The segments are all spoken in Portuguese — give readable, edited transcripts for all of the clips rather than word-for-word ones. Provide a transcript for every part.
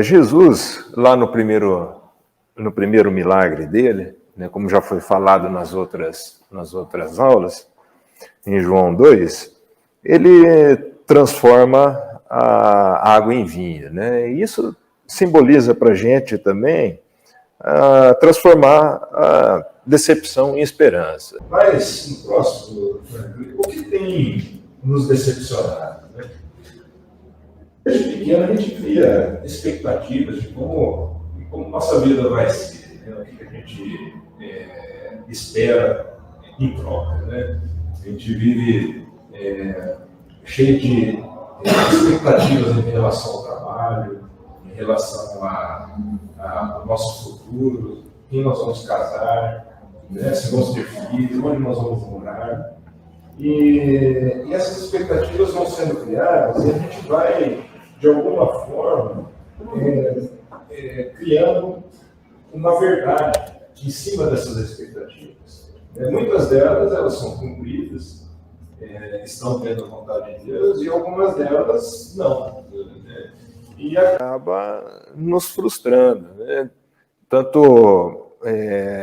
Jesus, lá no primeiro milagre dele, né, como já foi falado nas outras aulas, em João 2, ele transforma a água em vinho, né? E isso simboliza para a gente também transformar a decepção em esperança. Mas, no próximo, o que tem nos decepcionado? Né? Desde pequeno a gente cria expectativas de como nossa vida vai ser, né? O que a gente espera em troca. Né? A gente vive cheio de expectativas em relação ao trabalho, em relação ao nosso futuro, quem nós vamos casar, né? Se vamos ter filhos, onde nós vamos morar. E essas expectativas vão sendo criadas e a gente vai, de alguma forma, criando uma verdade em cima dessas expectativas. Muitas delas elas são cumpridas, estão tendo a vontade de Deus, e algumas delas não. Né? E acaba nos frustrando, né? Tanto,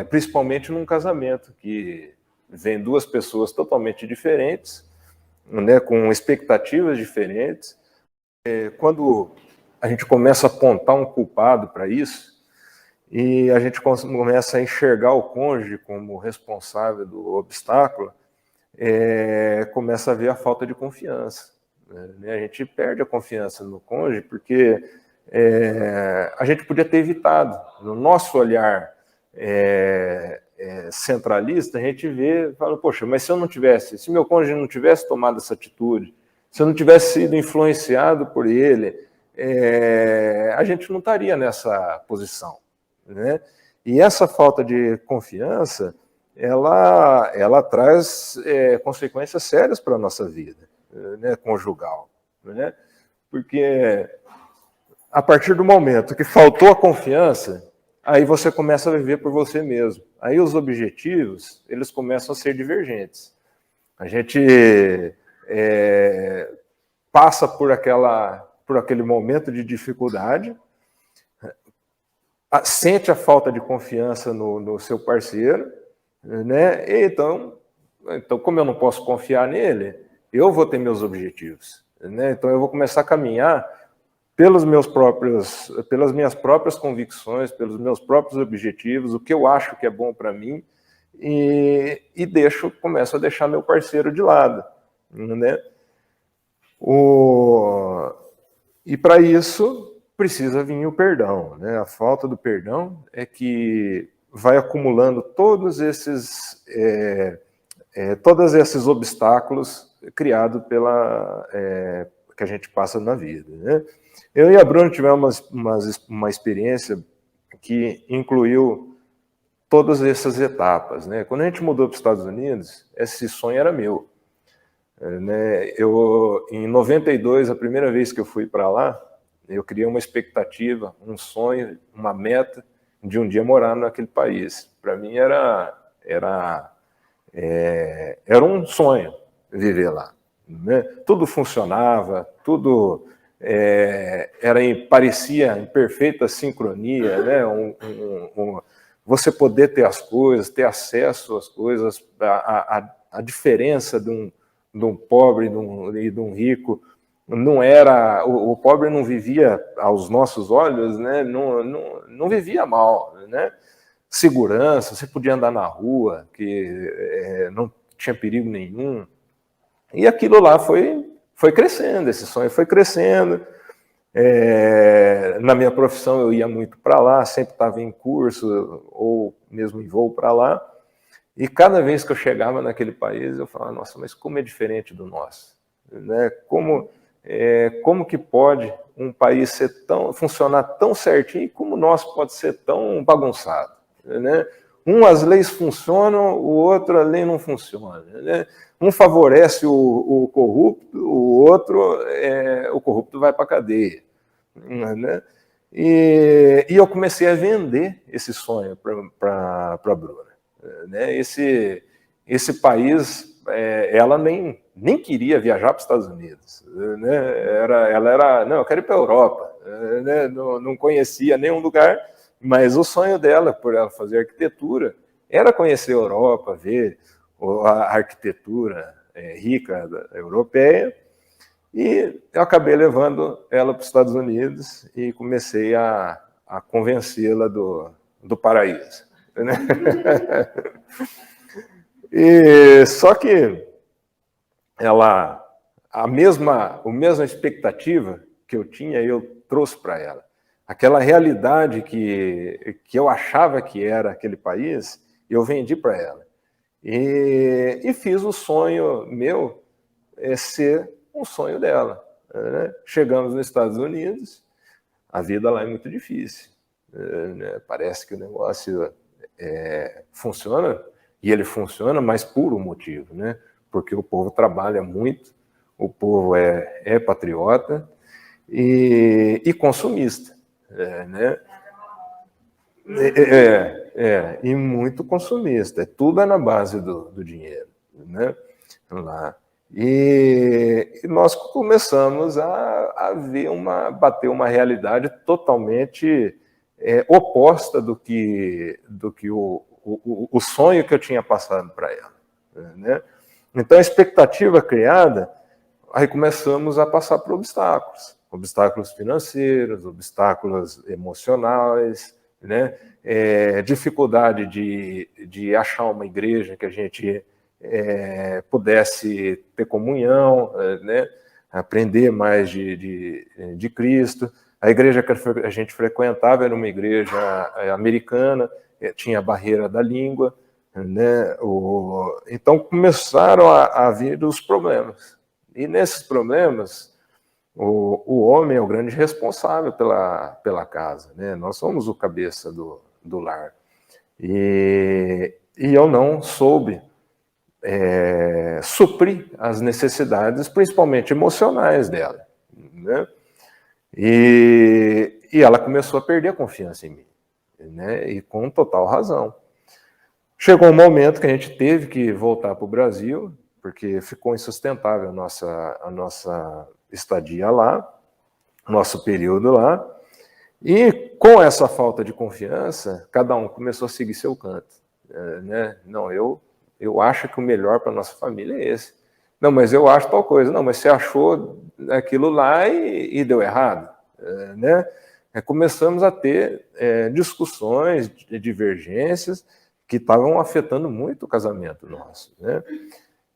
principalmente num casamento, que vem duas pessoas totalmente diferentes, né, com expectativas diferentes. Quando a gente começa a apontar um culpado para isso, e a gente começa a enxergar o cônjuge como responsável do obstáculo, começa a ver a falta de confiança. Né? A gente perde a confiança no cônjuge porque a gente podia ter evitado. No nosso olhar centralista, a gente vê e fala, poxa, mas se meu cônjuge não tivesse tomado essa atitude, se eu não tivesse sido influenciado por ele, a gente não estaria nessa posição. Né? E essa falta de confiança, ela traz consequências sérias para a nossa vida, né, conjugal. Né? Porque a partir do momento que faltou a confiança, aí você começa a viver por você mesmo. Aí os objetivos, eles começam a ser divergentes. A gente passa por aquele momento de dificuldade, sente a falta de confiança no seu parceiro, né? Então, como eu não posso confiar nele, eu vou ter meus objetivos. Né? Então eu vou começar a caminhar pelas minhas próprias convicções, pelos meus próprios objetivos, o que eu acho que é bom para mim, e começo a deixar meu parceiro de lado. Né? E para isso precisa vir o perdão. Né? A falta do perdão é que vai acumulando todos esses obstáculos criados que a gente passa na vida. Né? Eu e a Bruna tivemos uma experiência que incluiu todas essas etapas. Né? Quando a gente mudou para os Estados Unidos, esse sonho era meu. Né? Em 92, a primeira vez que eu fui para lá, eu criei uma expectativa, um sonho, uma meta de um dia morar naquele país. Para mim era um sonho viver lá. Né? Tudo funcionava, tudo parecia em perfeita sincronia, né? Você poder ter as coisas, ter acesso às coisas, a diferença de um pobre e de um rico não era... O pobre não vivia, aos nossos olhos, né? Não vivia mal, né? Segurança, você podia andar na rua, que não tinha perigo nenhum. E aquilo lá foi crescendo, esse sonho foi crescendo. Na minha profissão eu ia muito para lá, sempre estava em curso ou mesmo em voo para lá. E cada vez que eu chegava naquele país, eu falava, nossa, mas como é diferente do nosso? Né? Como que pode um país funcionar tão certinho e como o nosso pode ser tão bagunçado? Né? As leis funcionam, o outro, a lei não funciona. Né? Um favorece o corrupto, o outro, o corrupto vai para a cadeia. Né? E eu comecei a vender esse sonho para a Bruna. Né? Esse país, ela nem queria viajar para os Estados Unidos. Né? Não, eu quero ir para a Europa. né? Não conhecia nenhum lugar, mas o sonho dela, por ela fazer arquitetura, era conhecer a Europa, ver a arquitetura rica europeia, e eu acabei levando ela para os Estados Unidos e comecei a convencê-la do paraíso. Né? Só que a mesma expectativa que eu tinha, eu trouxe para ela. Aquela realidade que eu achava que era aquele país, eu vendi para ela. E fiz o sonho meu ser um sonho dela. Né? Chegamos nos Estados Unidos, a vida lá é muito difícil. Né? Parece que o negócio funciona, e ele funciona, mas por um motivo, né? Porque o povo trabalha muito, o povo é patriota e consumista. Né? E muito consumista. Tudo é na base do dinheiro. Né? Lá. E nós começamos a bater uma realidade totalmente oposta do que o sonho que eu tinha passado para ela. Né? Então, a expectativa criada, aí começamos a passar por obstáculos financeiros, obstáculos emocionais, né? Dificuldade de achar uma igreja que a gente pudesse ter comunhão, né? Aprender mais de Cristo. A igreja que a gente frequentava era uma igreja americana, tinha a barreira da língua, né? Então começaram a vir os problemas. E nesses problemas, o homem é o grande responsável pela casa, né? Nós somos o cabeça do lar. E eu não soube suprir as necessidades, principalmente emocionais dela. Né? E ela começou a perder a confiança em mim, né? E com total razão. Chegou um momento que a gente teve que voltar para o Brasil, porque ficou insustentável a nossa estadia lá, nosso período lá, e com essa falta de confiança, cada um começou a seguir seu canto. Né? Não, eu acho que o melhor para a nossa família é esse. Não, mas eu acho tal coisa. Não, mas você achou aquilo lá e deu errado. Né? Começamos a ter discussões, divergências, que estavam afetando muito o casamento nosso. Né?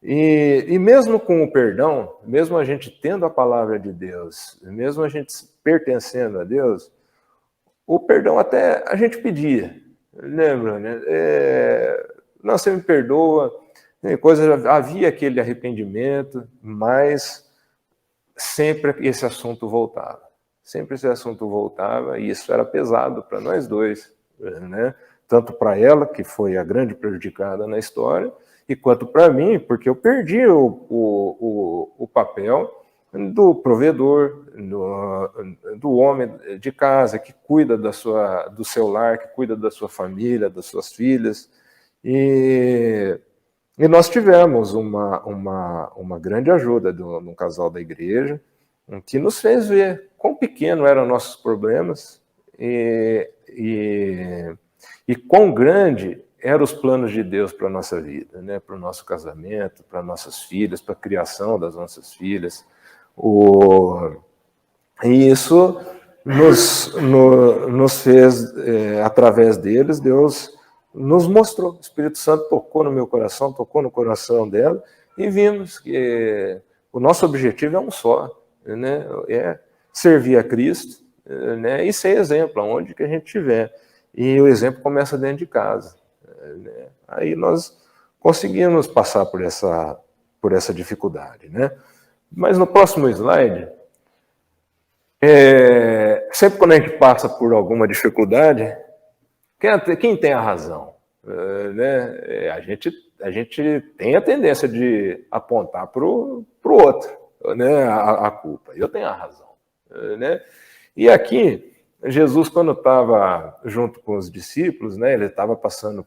E mesmo com o perdão, mesmo a gente tendo a palavra de Deus, mesmo a gente pertencendo a Deus, o perdão até a gente pedia. Lembra, né? Não, você me perdoa, havia aquele arrependimento, mas sempre esse assunto voltava. Sempre esse assunto voltava, e isso era pesado para nós dois, né? Tanto para ela, que foi a grande prejudicada na história, e quanto para mim, porque eu perdi o papel do provedor, do homem de casa, que cuida do seu lar, que cuida da sua família, das suas filhas. E nós tivemos uma grande ajuda de um casal da igreja, que nos fez ver quão pequeno eram nossos problemas e quão grande eram os planos de Deus para a nossa vida, né? Para o nosso casamento, para nossas filhas, para a criação das nossas filhas. E isso nos fez, através deles, Deus nos mostrou. O Espírito Santo tocou no meu coração, tocou no coração dela, e vimos que o nosso objetivo é um só, né? É servir a Cristo, né? E ser exemplo, aonde que a gente estiver. E o exemplo começa dentro de casa. Né? Aí nós conseguimos passar por essa dificuldade. Né? Mas no próximo slide, sempre quando a gente passa por alguma dificuldade, quem tem a razão? Né? A gente tem a tendência de apontar para o outro, né? a culpa. Eu tenho a razão. Né? E aqui, Jesus, quando estava junto com os discípulos, né, ele estava passando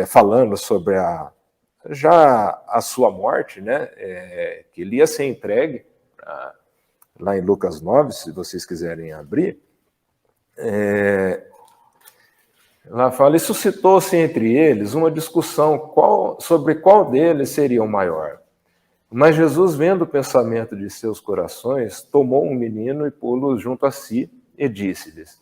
falando sobre já a sua morte, né, que ele ia ser entregue lá em Lucas 9, se vocês quiserem abrir, lá fala, e suscitou-se entre eles uma discussão sobre qual deles seria o maior. Mas Jesus, vendo o pensamento de seus corações, tomou um menino e pô-lo junto a si e disse-lhes,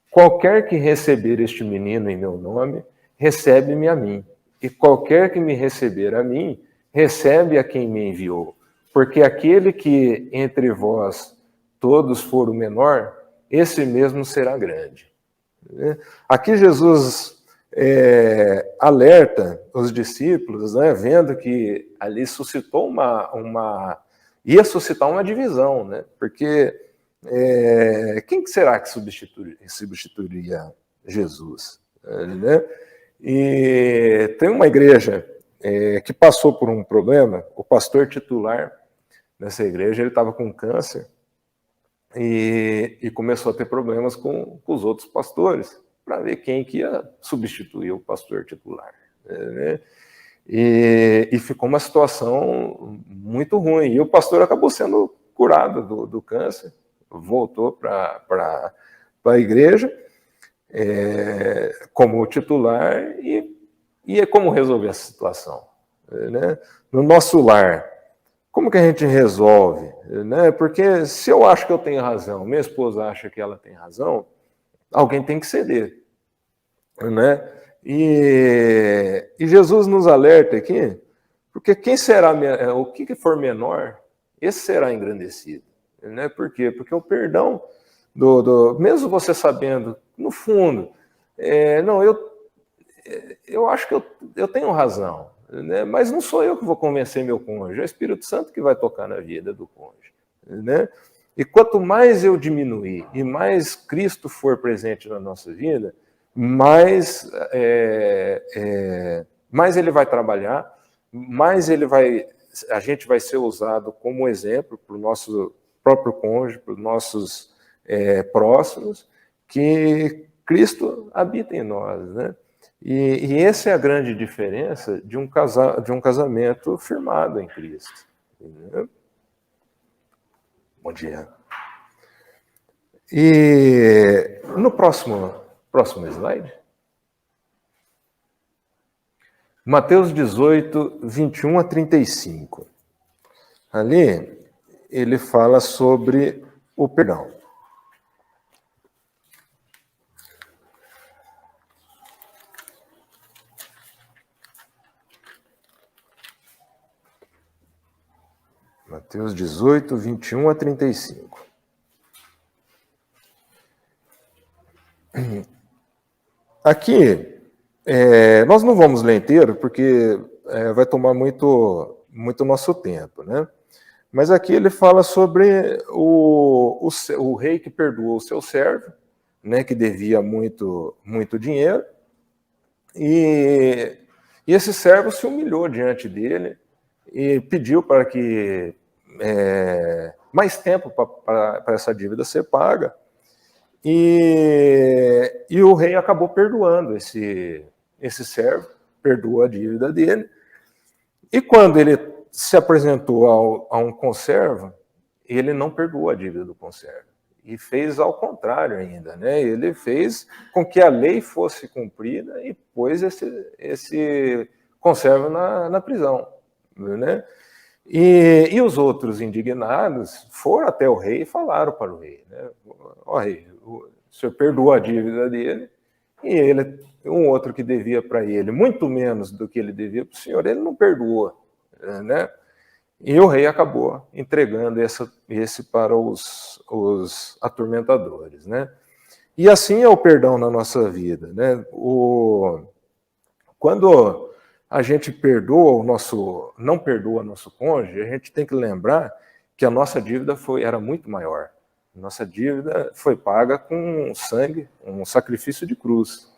qualquer que receber este menino em meu nome, recebe-me a mim. E qualquer que me receber a mim, recebe a quem me enviou. Porque aquele que entre vós todos for o menor, esse mesmo será grande. Aqui Jesus alerta os discípulos, né, vendo que ali suscitou ia suscitar uma divisão, né, porque quem será que substituiria Jesus? Né? E tem uma igreja que passou por um problema, o pastor titular nessa igreja, ele estava com câncer e começou a ter problemas com os outros pastores, para ver quem que ia substituir o pastor titular. Né? E ficou uma situação muito ruim. E o pastor acabou sendo curado do câncer, voltou para a igreja como titular e como resolver essa situação. Né? No nosso lar, como que a gente resolve? Né? Porque se eu acho que eu tenho razão, minha esposa acha que ela tem razão, alguém tem que ceder. Né? E Jesus nos alerta aqui, porque quem será, o que for menor, esse será engrandecido. Né? Por quê? Porque o perdão, mesmo você sabendo, no fundo, não, eu acho que eu tenho razão, né? Mas não sou eu que vou convencer meu cônjuge, é o Espírito Santo que vai tocar na vida do cônjuge. Né? E quanto mais eu diminuir e mais Cristo for presente na nossa vida, mais ele vai trabalhar, mais a gente vai ser usado como exemplo para o nosso próprio cônjuge, para os nossos próximos, que Cristo habita em nós, né? E essa é a grande diferença de um casamento firmado em Cristo. Entendeu? Bom dia. E no próximo slide. Mateus 18, 21 a 35. Ali, ele fala sobre o perdão. Mateus 18, 21 a 35. Aqui, nós não vamos ler inteiro, porque vai tomar muito nosso tempo, né? Mas aqui ele fala sobre o rei que perdoou o seu servo, né, que devia muito dinheiro, e esse servo se humilhou diante dele e pediu para que mais tempo para essa dívida ser paga, e o rei acabou perdoando esse servo, perdoou a dívida dele, e quando ele se apresentou a um conservo, ele não perdoou a dívida do conservo, e fez ao contrário ainda, né? Ele fez com que a lei fosse cumprida e pôs esse conservo na prisão, né? E os outros indignados foram até o rei e falaram para o rei, né? Ó rei, o senhor perdoou a dívida dele, e um outro que devia para ele muito menos do que ele devia para o senhor, ele não perdoou, né? E o rei acabou entregando esse para os atormentadores, né? E assim é o perdão na nossa vida, né? Quando a gente não perdoa nosso cônjuge, a gente tem que lembrar que a nossa dívida era muito maior. Nossa dívida foi paga com sangue, um sacrifício de cruz,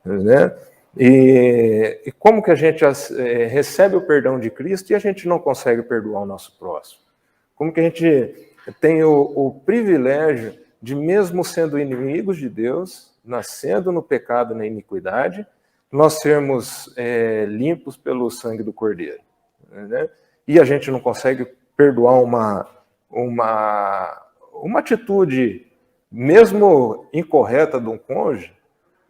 né? E como que a gente recebe o perdão de Cristo e a gente não consegue perdoar o nosso próximo? Como que a gente tem o privilégio de, mesmo sendo inimigos de Deus, nascendo no pecado, na iniquidade, nós sermos limpos pelo sangue do Cordeiro, né? E a gente não consegue perdoar uma atitude, mesmo incorreta de um cônjuge,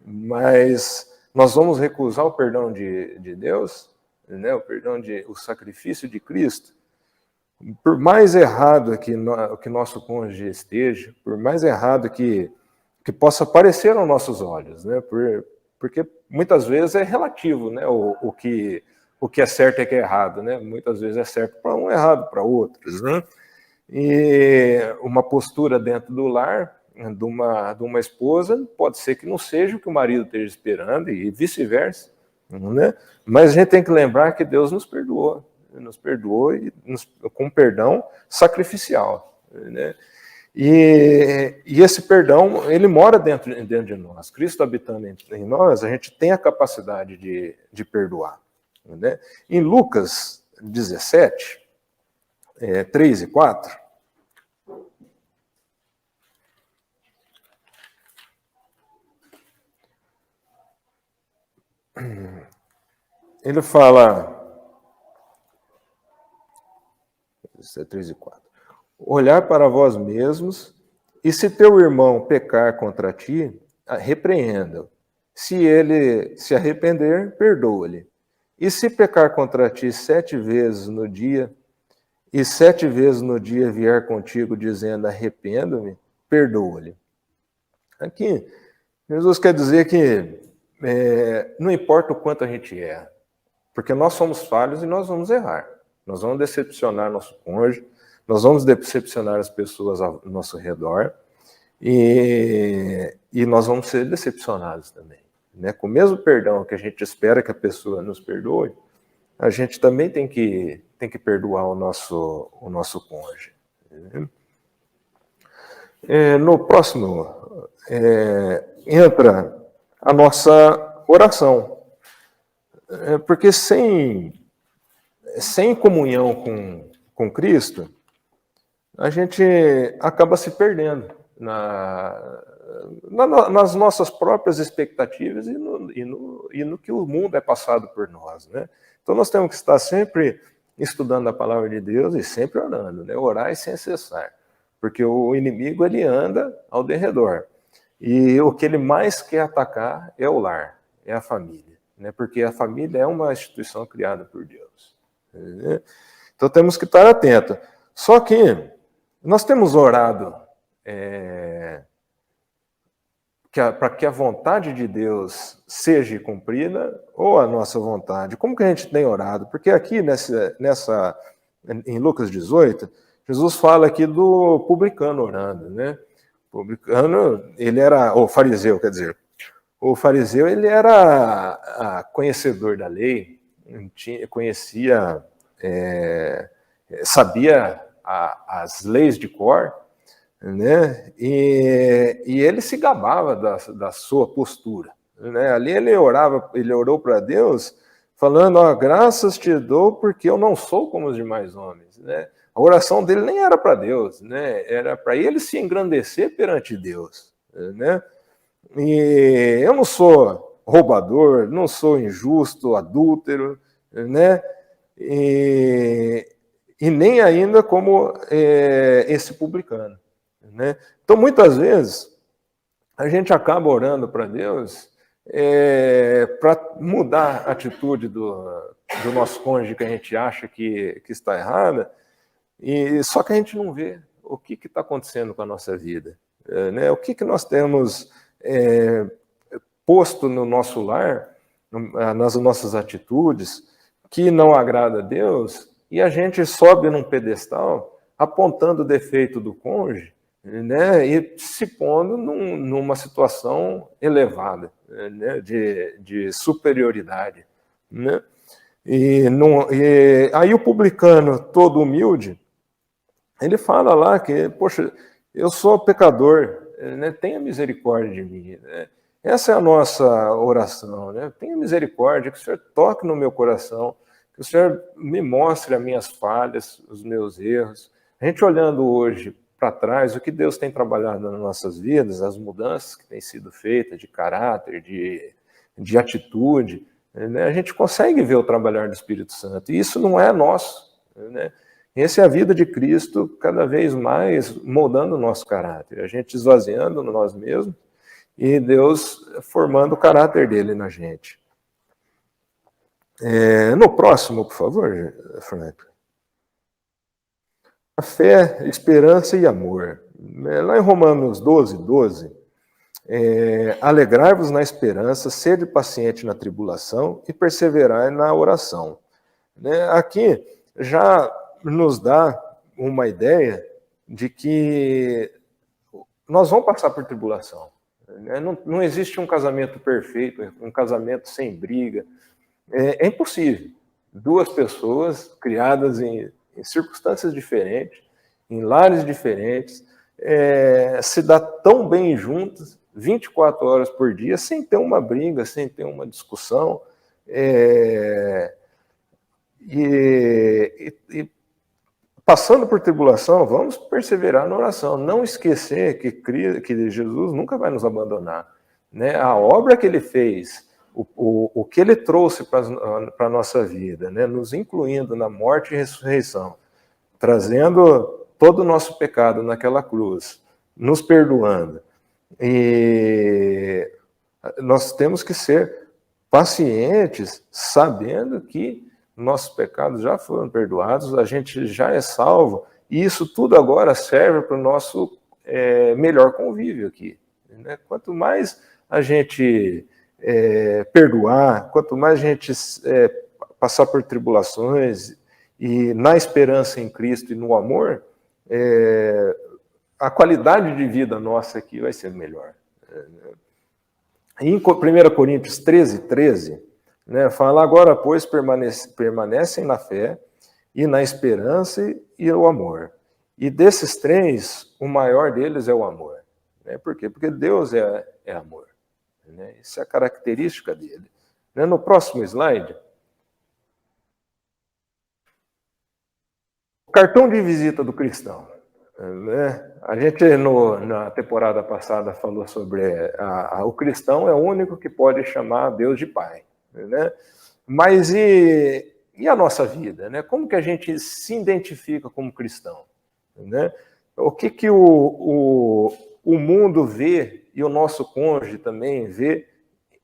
mas nós vamos recusar o perdão de Deus, né? O sacrifício de Cristo. Por mais errado que nosso cônjuge esteja, por mais errado que possa parecer aos nossos olhos, né? Porque muitas vezes é relativo, né? O que é certo e que é errado, né? Muitas vezes é certo para um, errado para outros, né? E uma postura dentro do lar de uma esposa pode ser que não seja o que o marido esteja esperando e vice-versa, né? Mas a gente tem que lembrar que Deus nos perdoou e com perdão sacrificial, né? E esse perdão, ele mora dentro de nós. Cristo habitando em nós, a gente tem a capacidade de perdoar, né? Em Lucas 17, 3 e 4, ele fala, 3 e 4, olhar para vós mesmos, e se teu irmão pecar contra ti, repreenda-o. Se ele se arrepender, perdoa-lhe. E se pecar contra ti 7 vezes no dia, e 7 vezes no dia vier contigo dizendo arrependo-me, perdoa-lhe. Aqui, Jesus quer dizer que não importa o quanto a gente erra, porque nós somos falhos e nós vamos errar. Nós vamos decepcionar nosso cônjuge, nós vamos decepcionar as pessoas ao nosso redor e nós vamos ser decepcionados também, né? Com o mesmo perdão que a gente espera que a pessoa nos perdoe, a gente também tem que perdoar o nosso cônjuge. No próximo, entra a nossa oração. Porque sem comunhão com Cristo, a gente acaba se perdendo nas nossas próprias expectativas e no que o mundo é passado por nós, né? Então nós temos que estar sempre estudando a palavra de Deus e sempre orando, né? Orar sem cessar, porque o inimigo ele anda ao derredor e o que ele mais quer atacar é o lar, é a família, né? Porque a família é uma instituição criada por Deus, né? Então temos que estar atentos. Só que nós temos orado para que a vontade de Deus seja cumprida ou a nossa vontade. Como que a gente tem orado? Porque aqui em Lucas 18, Jesus fala aqui do publicano orando, né? O publicano, ele era, o fariseu, quer dizer, o fariseu ele era conhecedor da lei, conhecia, sabia as leis de cor, né? E ele se gabava da sua postura, né? Ali ele orou para Deus, falando: graças te dou porque eu não sou como os demais homens, né? A oração dele nem era para Deus, né? Era para ele se engrandecer perante Deus, né? E eu não sou roubador, não sou injusto, adúltero, né? E nem ainda como esse publicano, né? Então, muitas vezes, a gente acaba orando para Deus para mudar a atitude do nosso cônjuge que a gente acha que está errada, só que a gente não vê o que está acontecendo com a nossa vida, né? O que nós temos posto no nosso lar, nas nossas atitudes, que não agrada a Deus, e a gente sobe num pedestal apontando o defeito do cônjuge, né, e se pondo numa situação elevada, né, de superioridade, né? E aí o publicano, todo humilde, ele fala lá que, poxa, eu sou pecador, né, tenha misericórdia de mim, né? Essa é a nossa oração, né? Tenha misericórdia, que o Senhor toque no meu coração, que o Senhor me mostre as minhas falhas, os meus erros. A gente olhando hoje para trás, o que Deus tem trabalhado nas nossas vidas, as mudanças que têm sido feitas de caráter, de atitude, né? A gente consegue ver o trabalhar do Espírito Santo, e isso não é nosso, né? Essa é a vida de Cristo cada vez mais moldando o nosso caráter, a gente esvaziando nós mesmos e Deus formando o caráter dele na gente. No próximo, por favor, Frank. A fé, esperança e amor. Lá em Romanos 12, alegrai-vos na esperança, sede paciente na tribulação e perseverai na oração. Aqui já nos dá uma ideia de que nós vamos passar por tribulação. Não existe um casamento perfeito, um casamento sem briga. É impossível. Duas pessoas criadas em circunstâncias diferentes, em lares diferentes, se dá tão bem juntas, 24 horas por dia, sem ter uma briga, sem ter uma discussão. E passando por tribulação, vamos perseverar na oração. Não esquecer que Jesus nunca vai nos abandonar. A obra que ele fez, o que ele trouxe para a nossa vida, nos incluindo na morte e ressurreição, trazendo todo o nosso pecado naquela cruz, nos perdoando. E nós temos que ser pacientes, sabendo que nossos pecados já foram perdoados, a gente já é salvo, e isso tudo agora serve para o nosso melhor convívio aqui. Quanto mais a gente perdoar, quanto mais a gente passar por tribulações e na esperança em Cristo e no amor, a qualidade de vida nossa aqui vai ser melhor. Em 1 Coríntios 13, fala agora, pois, permanecem na fé e na esperança e o amor. E desses três, o maior deles é o amor. Por quê? Porque Deus é amor. Essa é a característica dele. No próximo slide, o cartão de visita do cristão. A gente, na temporada passada, falou sobre o cristão é o único que pode chamar Deus de Pai. Mas e a nossa vida? Como que a gente se identifica como cristão? O que o mundo vê e o nosso cônjuge também vê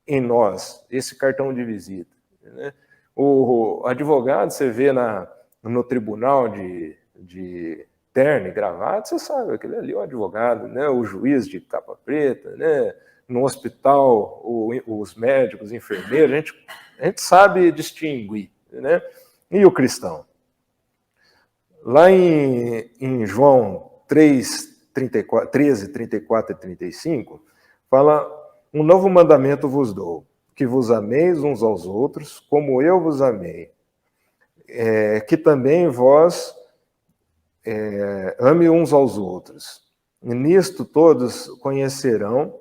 em nós, esse cartão de visita? O advogado, você vê no tribunal de terno e gravata, você sabe, aquele ali é o advogado, o juiz de capa preta, no hospital, os médicos, os enfermeiros, a gente sabe distinguir. E o cristão? Lá em João 13, 34 e 35, fala: um novo mandamento vos dou, que vos ameis uns aos outros, como eu vos amei. Que também vós ame uns aos outros. E nisto todos conhecerão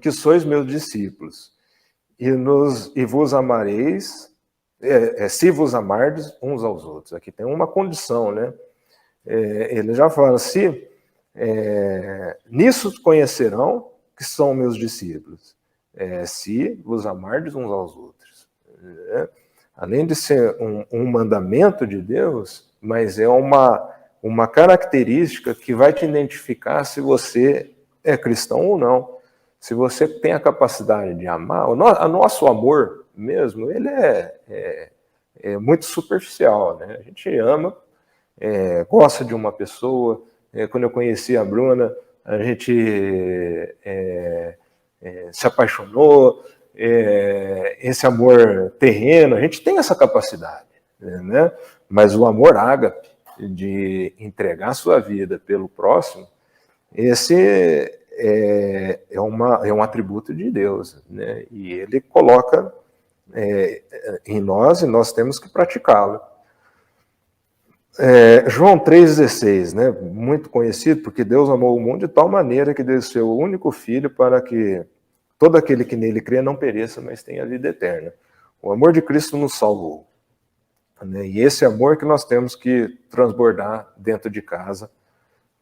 que sois meus discípulos, e vos amareis, se vos amardes uns aos outros. Aqui tem uma condição, ele já fala, nisso conhecerão que são meus discípulos, se vos amardes uns aos outros. Além de ser um mandamento de Deus, mas é uma característica que vai te identificar se você é cristão ou não. Se você tem a capacidade de amar, o nosso amor mesmo, ele é muito superficial, A gente ama, gosta de uma pessoa. Quando eu conheci a Bruna, a gente se apaixonou, esse amor terreno, a gente tem essa capacidade, Mas o amor ágape, de entregar a sua vida pelo próximo, esse é um atributo de Deus, E ele coloca em nós, e nós temos que praticá-lo. João 3,16, muito conhecido, porque Deus amou o mundo de tal maneira que deu seu único filho para que todo aquele que nele crê não pereça, mas tenha vida eterna. O amor de Cristo nos salvou. E esse amor que nós temos que transbordar dentro de casa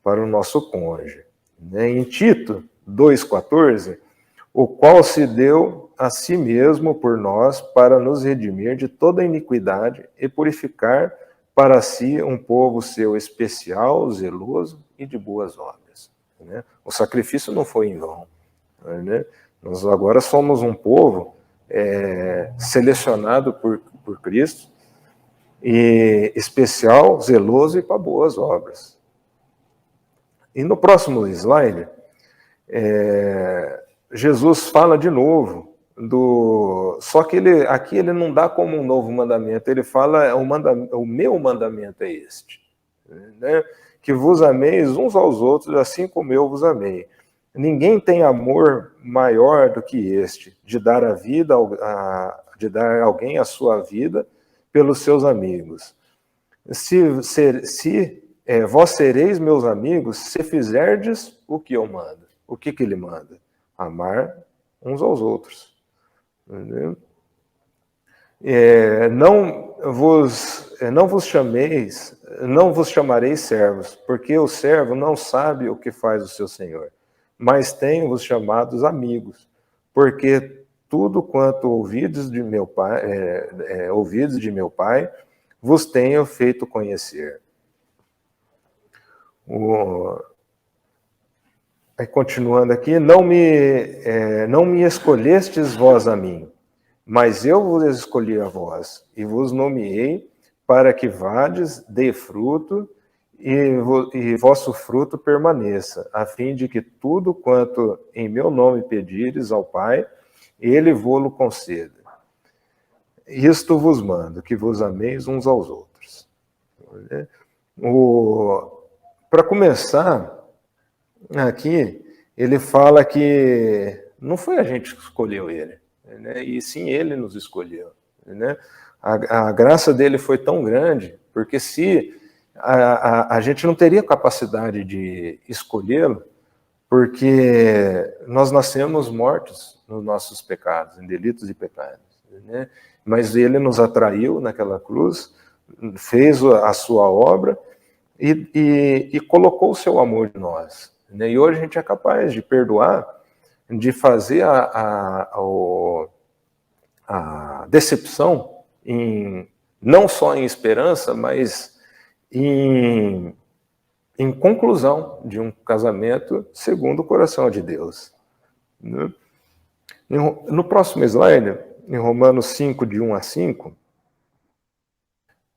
para o nosso cônjuge. Em Tito 2,14, o qual se deu a si mesmo por nós para nos redimir de toda iniquidade e purificar para si um povo seu especial, zeloso e de boas obras. Né? O sacrifício não foi em vão. Né? Nós agora somos um povo selecionado por Cristo, e especial, zeloso e para boas obras. E no próximo slide, Jesus fala de novo só que aqui ele não dá como um novo mandamento, ele fala o meu mandamento é este, né? Que vos ameis uns aos outros assim como eu vos amei. Ninguém tem amor maior do que este, de dar de dar alguém a sua vida pelos seus amigos. Vós sereis meus amigos se fizerdes o que eu mando. O que ele manda? Amar uns aos outros. Entendeu? Não vos chamareis servos, porque o servo não sabe o que faz o seu senhor, mas tenho-vos chamados amigos, porque tudo quanto ouvides de meu Pai, vos tenho feito conhecer. Aí, continuando aqui, não me escolhestes vós a mim, mas eu vos escolhi a vós, e vos nomeei para que vades, dê fruto, e vosso fruto permaneça, a fim de que tudo quanto em meu nome pedires ao Pai, ele vô-lo conceda. Isto vos mando, que vos ameis uns aos outros. Para começar, aqui, ele fala que não foi a gente que escolheu ele, né? E sim ele nos escolheu. Né? A graça dele foi tão grande, porque se a gente não teria capacidade de escolhê-lo, porque nós nascemos mortos nos nossos pecados, em delitos e pecados. Né? Mas ele nos atraiu naquela cruz, fez a sua obra e colocou o seu amor em nós. Né? E hoje a gente é capaz de perdoar, de fazer a decepção, não só em esperança, mas em conclusão de um casamento segundo o coração de Deus. Né? No próximo slide, em Romanos 5, de 1 a 5,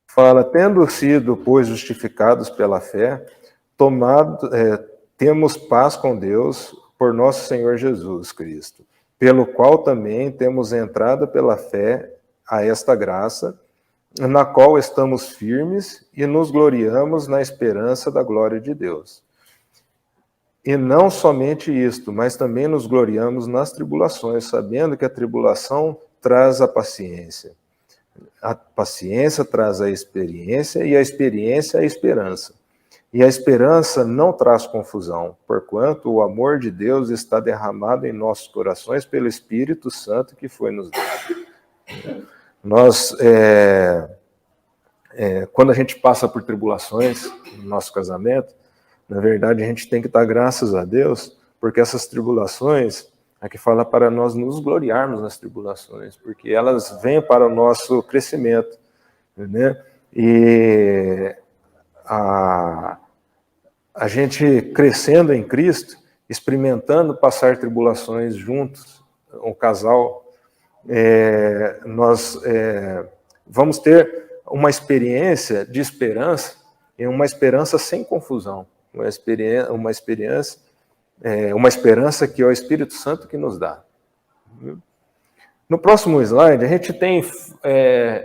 fala, tendo sido, pois, justificados pela fé, temos paz com Deus por nosso Senhor Jesus Cristo, pelo qual também temos entrada pela fé a esta graça, na qual estamos firmes e nos gloriamos na esperança da glória de Deus. E não somente isto, mas também nos gloriamos nas tribulações, sabendo que a tribulação traz a paciência. A paciência traz a experiência, e a experiência a esperança. E a esperança não traz confusão, porquanto o amor de Deus está derramado em nossos corações pelo Espírito Santo que foi nos dado. Nós, quando a gente passa por tribulações no nosso casamento, na verdade a gente tem que dar graças a Deus, porque essas tribulações, aqui fala para nós nos gloriarmos nas tribulações, porque elas vêm para o nosso crescimento, né? E a gente crescendo em Cristo, experimentando passar tribulações juntos, um casal, nós vamos ter uma experiência de esperança, e uma esperança sem confusão, uma esperança que é o Espírito Santo que nos dá. No próximo slide, a gente tem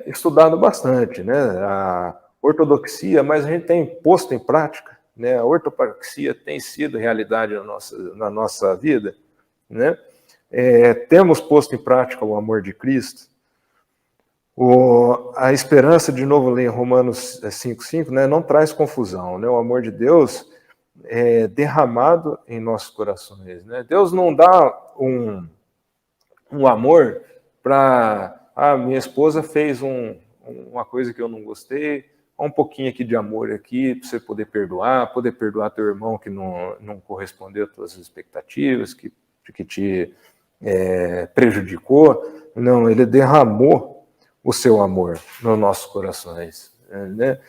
estudado bastante, né, a ortodoxia, mas a gente tem posto em prática, né, a ortopraxia tem sido realidade na nossa vida, né, temos posto em prática o amor de Cristo. A esperança, de novo, em Romanos 5,5, né, não traz confusão, né, o amor de Deus é derramado em nossos corações. Né? Deus não dá um amor para... minha esposa fez uma coisa que eu não gostei, um pouquinho aqui de amor aqui, para você poder perdoar teu irmão que não correspondeu às tuas expectativas, que te prejudicou. Não, ele derramou o seu amor nos nossos corações. Né?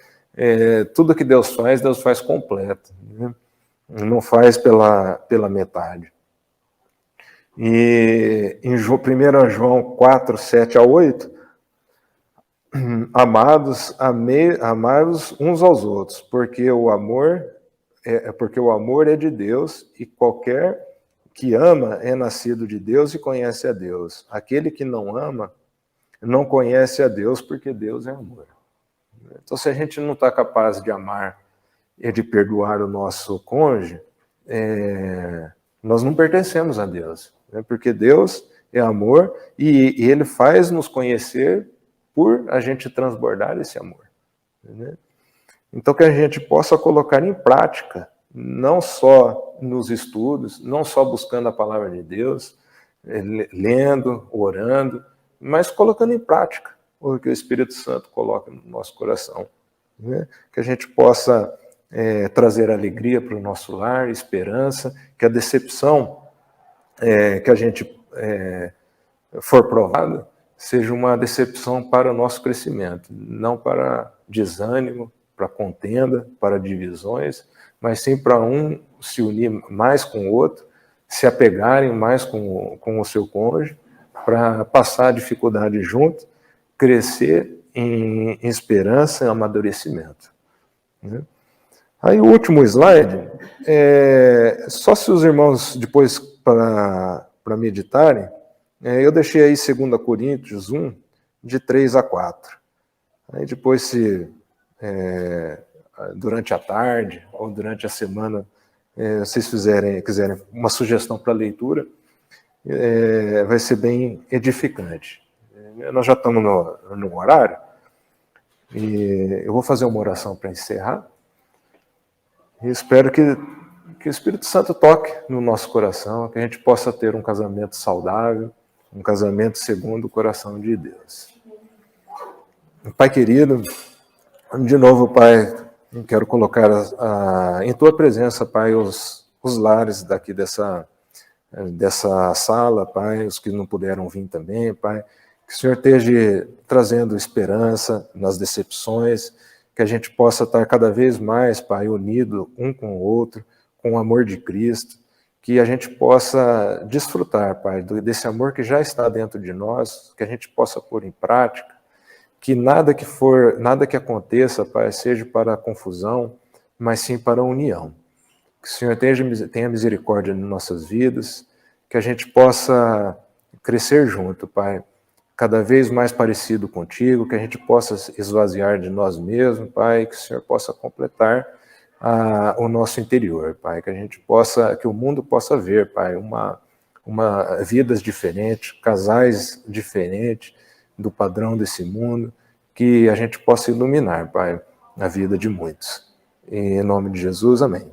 tudo que Deus faz completo, né? Não faz pela metade. E em 1 João 4, 7 a 8, amados, amai-vos uns aos outros, porque o amor é de Deus, e qualquer que ama é nascido de Deus e conhece a Deus. Aquele que não ama não conhece a Deus, porque Deus é amor. Então, se a gente não está capaz de amar e de perdoar o nosso cônjuge, nós não pertencemos a Deus, né? Porque Deus é amor e Ele faz nos conhecer por a gente transbordar esse amor, né? Então, que a gente possa colocar em prática, não só nos estudos, não só buscando a palavra de Deus, lendo, orando, mas colocando em prática o que o Espírito Santo coloca no nosso coração, né? Que a gente possa trazer alegria para o nosso lar, esperança, que a decepção que a gente for provado seja uma decepção para o nosso crescimento, não para desânimo, para contenda, para divisões, mas sim para um se unir mais com o outro, se apegarem mais com o seu cônjuge, para passar a dificuldade junto, crescer em esperança e amadurecimento, né? Aí o último slide, só se os irmãos depois para meditarem, eu deixei aí 2 Coríntios 1, de 3 a 4. Aí depois, se durante a tarde ou durante a semana vocês quiserem uma sugestão para leitura, vai ser bem edificante. Nós já estamos no horário, e eu vou fazer uma oração para encerrar, e espero que o Espírito Santo toque no nosso coração, que a gente possa ter um casamento saudável, um casamento segundo o coração de Deus. Pai querido, de novo, Pai, quero colocar em Tua presença, Pai, os lares daqui dessa sala, Pai, os que não puderam vir também, Pai, que o Senhor esteja trazendo esperança nas decepções, que a gente possa estar cada vez mais, Pai, unido um com o outro, com o amor de Cristo, que a gente possa desfrutar, Pai, desse amor que já está dentro de nós, que a gente possa pôr em prática, que nada que aconteça, Pai, seja para a confusão, mas sim para a união. Que o Senhor tenha misericórdia nas nossas vidas, que a gente possa crescer junto, Pai, cada vez mais parecido contigo, que a gente possa esvaziar de nós mesmos, Pai, que o Senhor possa completar o nosso interior, Pai, que o mundo possa ver, Pai, uma vidas diferentes, casais diferentes do padrão desse mundo, que a gente possa iluminar, Pai, a vida de muitos. Em nome de Jesus, amém.